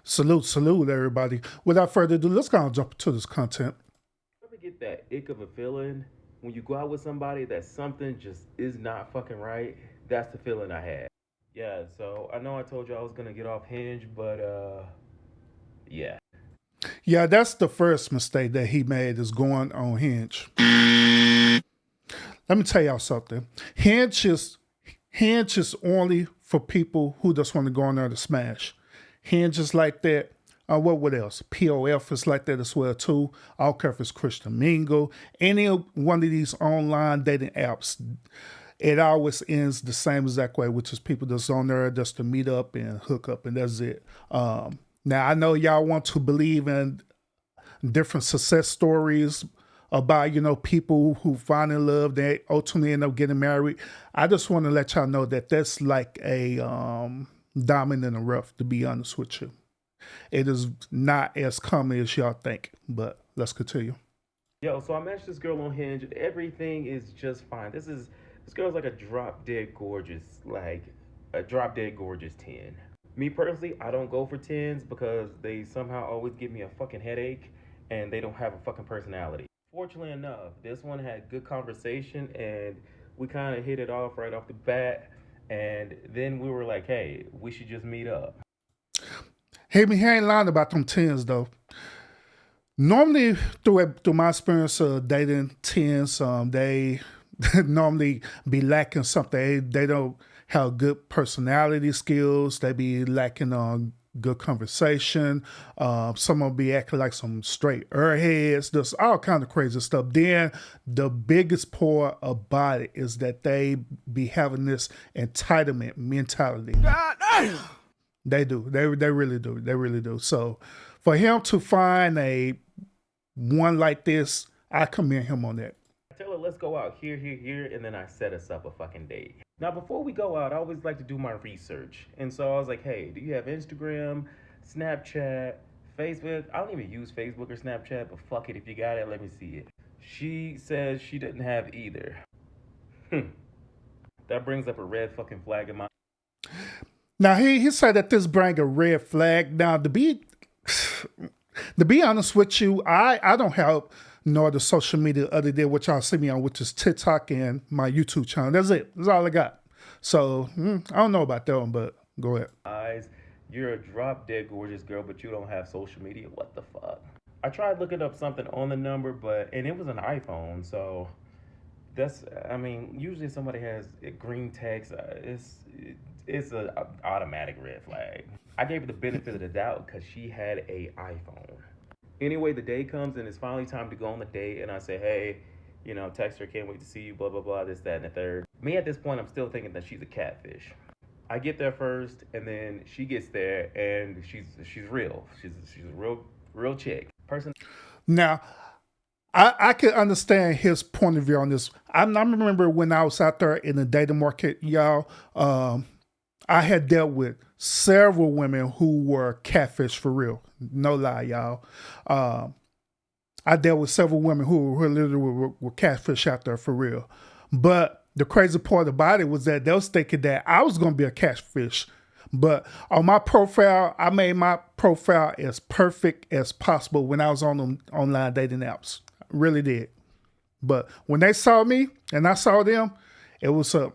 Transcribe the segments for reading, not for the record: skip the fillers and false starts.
Salute, everybody. Without further ado, let's go and jump into this content. Ever get that ick of a feeling when you go out with somebody that something just is not fucking right? That's the feeling I had. Yeah, so I know I told you I was gonna get off Hinge, but yeah. Yeah, that's the first mistake that he made is going on Hinge. Let me tell y'all something. Hinge is Hinge is only for people who just want to go on there to smash. Hinge is like that. What else? POF is like that as well too. I don't care if it's Christian Mingle. Any one of these online dating apps, it always ends the same exact way, which is people just on there just to meet up and hook up, and that's it. Now I know y'all want to believe in different success stories about people who find in love, they ultimately end up getting married. I just want to let y'all know that that's like a diamond in the rough. To be honest with you, it is not as common as y'all think. But let's continue. Yo, so I matched this girl on Hinge and everything is just fine. This girl's like a drop dead gorgeous, like a drop dead gorgeous 10. Me personally, I don't go for tens because they somehow always give me a fucking headache and they don't have a fucking personality. Fortunately enough, this one had good conversation and we kind of hit it off right off the bat. And then we were like, hey, we should just meet up. Hey, me, he ain't lying about them tens though. Normally, through my experience of dating tens, they normally be lacking something. They don't have good personality skills. They be lacking on good conversation. Some will be acting like some straight airheads. There's all kind of crazy stuff. Then the biggest part about it is that they be having this entitlement mentality. God damn. They do. They really do. They really do. So for him to find a one like this, I commend him on that. I tell her, let's go out here, and then I set us up a fucking date. Now, before we go out, I always like to do my research. And so I was like, hey, do you have Instagram, Snapchat, Facebook? I don't even use Facebook or Snapchat, but fuck it. If you got it, let me see it. She says she didn't have either. That brings up a red fucking flag in my. Now he said that this bring a red flag. Now to be honest with you, I don't have no other social media other than what y'all see me on, which is TikTok and my YouTube channel. That's it. That's all I got. So I don't know about that one, but go ahead. Eyes. You're a drop dead gorgeous girl, but you don't have social media. What the fuck? I tried looking up something on the number, and it was an iPhone, so that's. I mean, usually somebody has green text. It's an automatic red flag. I gave her the benefit of the doubt because she had a iPhone. Anyway, the day comes and it's finally time to go on the date, and I say, hey, text her, can't wait to see you, blah blah blah, this, that, and the third. Me at this point, I'm still thinking that she's a catfish. I get there first, and then she gets there, and she's real. She's a real chick. Person. Now I can understand his point of view on this. I remember when I was out there in the dating market, y'all. I had dealt with several women who were catfish for real. No lie, y'all. I dealt with several women who literally were catfish out there for real. But the crazy part about it was that they was thinking that I was going to be a catfish. But on my profile, I made my profile as perfect as possible when I was on them online dating apps. I really did. But when they saw me and I saw them, it was a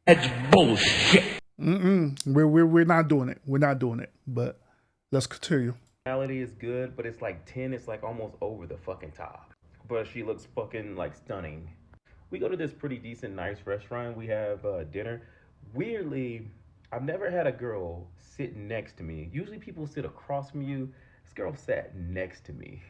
That's bullshit. We're not doing it. We're not doing it. But let's continue. Personality is good, but it's like 10, it's like almost over the fucking top. But she looks fucking like stunning. We go to this pretty decent, nice restaurant. We have dinner. Weirdly, I've never had a girl sit next to me. Usually people sit across from you. This girl sat next to me.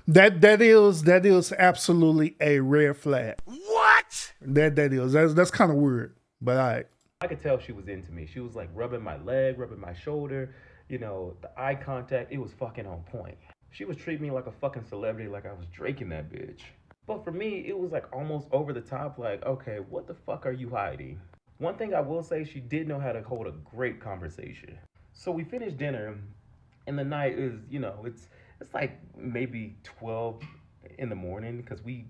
That is absolutely a red flag. What? That is. That's kind of weird. But all right. I could tell she was into me. She was like rubbing my leg, rubbing my shoulder. The eye contact, it was fucking on point. She was treating me like a fucking celebrity, like I was Drake in that bitch. But for me, it was like almost over the top, like, okay, what the fuck are you hiding? One thing I will say, she did know how to hold a great conversation. So we finished dinner, and the night is, it's like maybe 12 in the morning because we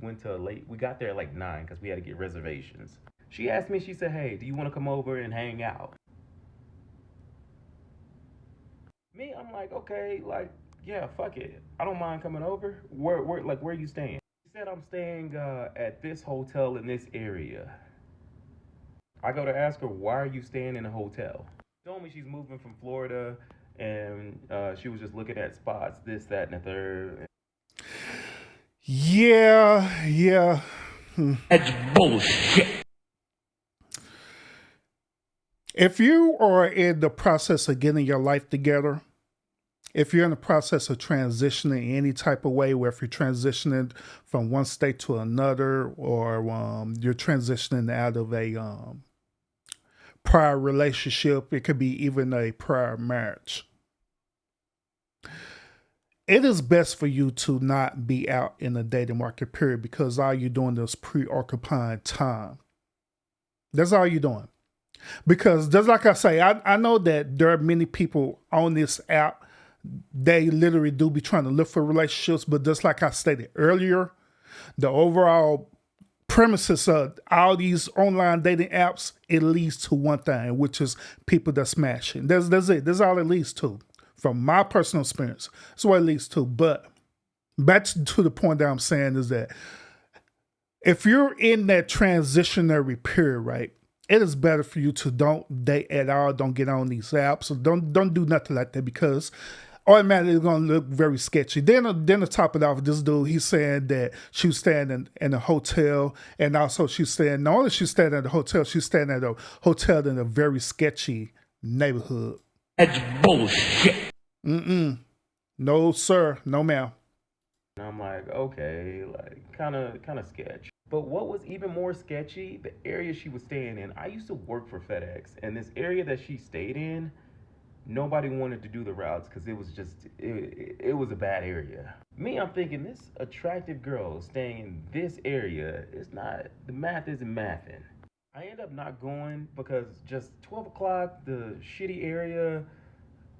got there at like 9 because we had to get reservations. She asked me, she said, hey, do you want to come over and hang out? Me, I'm like, okay, like, yeah, fuck it. I don't mind coming over. Where are you staying? She said I'm staying at this hotel in this area. I go to ask her, why are you staying in a hotel? She told me she's moving from Florida, and she was just looking at spots, this, that, and the third. Yeah, yeah. That's bullshit. If you are in the process of getting your life together, if you're in the process of transitioning any type of way, where if you're transitioning from one state to another, or you're transitioning out of a prior relationship, it could be even a prior marriage. It is best for you to not be out in the dating market, period, because all you're doing is preoccupying time. That's all you're doing. Because just like I say, I know that there are many people on this app, they literally do be trying to look for relationships, but just like I stated earlier, the overall premises of all these online dating apps, it leads to one thing, which is people that smashing. That's it. That's all it leads to. From my personal experience, that's what it leads to. But back to the point that I'm saying is that if you're in that transitionary period, right, it is better for you to don't date at all, don't get on these apps, so don't do nothing like that, because automatically it's gonna look very sketchy. Then to top it off, this dude, he's saying that she was staying in a hotel, and also she's staying, not only she's staying at a hotel, she's staying at a hotel in a very sketchy neighborhood. That's bullshit. No, sir. No, ma'am. And I'm like, okay, like kind of sketch. But what was even more sketchy, the area she was staying in. I used to work for FedEx, and this area that she stayed in, nobody wanted to do the routes because it was a bad area. Me, I'm thinking this attractive girl staying in this area is not, the math isn't mathing. I end up not going because just 12 o'clock, the shitty area,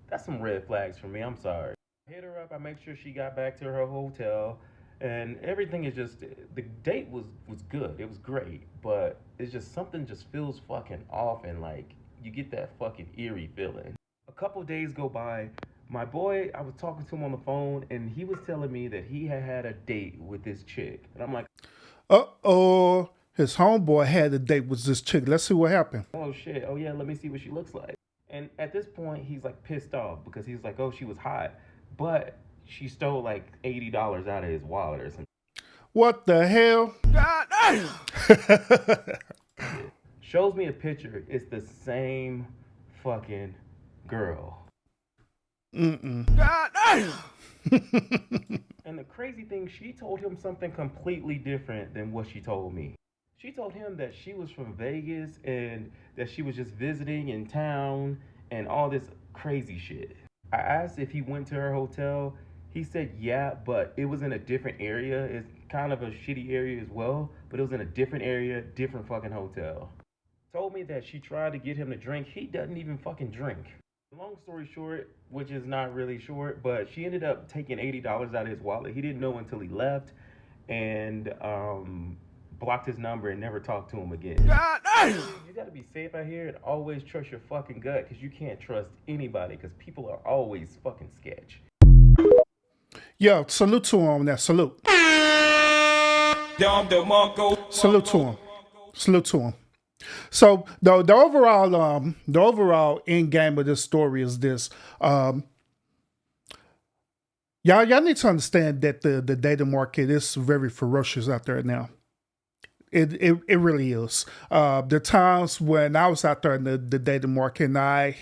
that's some red flags for me. I'm sorry. I hit her up. I make sure she got back to her hotel, and everything is just, the date was good. It was great, but it's just something just feels fucking off, and like you get that fucking eerie feeling. A couple days go by. My boy, I was talking to him on the phone, and he was telling me that he had had a date with this chick, and I'm like, Uh-oh. His homeboy had a date with this chick. Let's see what happened. oh shit, oh yeah, let me see what she looks like. And at this point, he's like pissed off because he's like, oh, she was hot, but she stole like $80 out of his wallet or something. What the hell? God damn. Shows me a picture. It's the same fucking girl. God damn. And the crazy thing, she told him something completely different than what she told me. She told him that she was from Vegas and that she was just visiting in town and all this crazy shit. I asked if he went to her hotel. He said yeah, but it was in a different area. It's kind of a shitty area as well, but it was in a different area, different fucking hotel. Told me that she tried to get him to drink. He doesn't even fucking drink. Long story short, which is not really short, but she ended up taking $80 out of his wallet. He didn't know until he left, and blocked his number and never talked to him again. God damn. You gotta be safe out here and always trust your fucking gut, because you can't trust anybody, because people are always fucking sketch. Yo, salute to him on that. Salute. Salute to him. Salute to him. So the overall end game of this story is this. Y'all need to understand that the dating market is very ferocious out there now. It really is. The times when I was out there in the dating market and I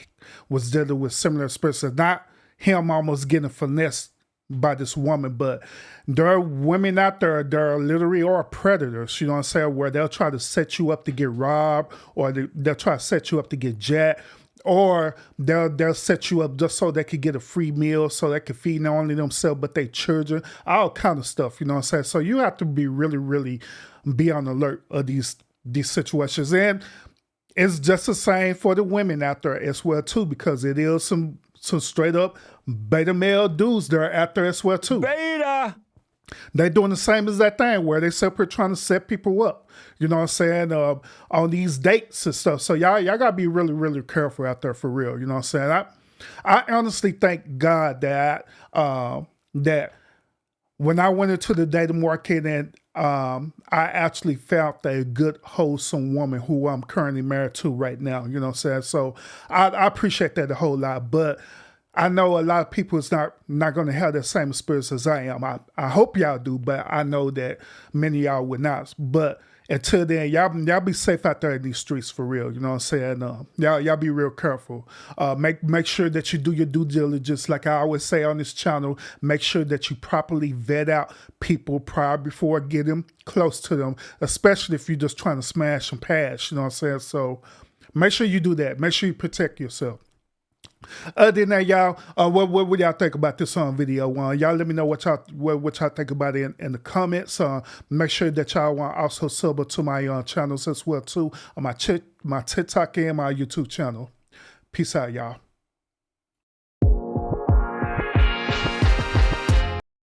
was dealing with similar experiences, not him almost getting finessed by this woman, but there are women out there that are literally are predators, you know what I'm saying, where they'll try to set you up to get robbed, or they'll try to set you up to get jacked, or they'll set you up just so they could get a free meal, so they can feed not only themselves but their children, all kind of stuff, you know what I'm saying. So you have to be really, really be on alert of these situations. And it's just the same for the women out there as well too, because it is some straight up beta male dudes that are out there as well too. Beta. They doing the same as that thing where they separate trying to set people up, you know what I'm saying, on these dates and stuff. So y'all gotta be really, really careful out there for real, you know what I'm saying. I honestly thank God that when I went into the dating market and I actually found a good, wholesome woman who I'm currently married to right now. You know what I'm saying? So I appreciate that a whole lot. But I know a lot of people is not going to have the same experience as I am. I hope y'all do, but I know that many of y'all would not. But until then, y'all be safe out there in these streets for real. You know what I'm saying? Y'all be real careful. Make sure that you do your due diligence. Like I always say on this channel, make sure that you properly vet out people prior before getting close to them, especially if you're just trying to smash and pass. You know what I'm saying? So make sure you do that. Make sure you protect yourself. Other than that, y'all, what would y'all think about this video? Y'all let me know what y'all think about it in the comments. Make sure that y'all want also sub to my channels as well too, on my TikTok and my YouTube channel. Peace out, y'all.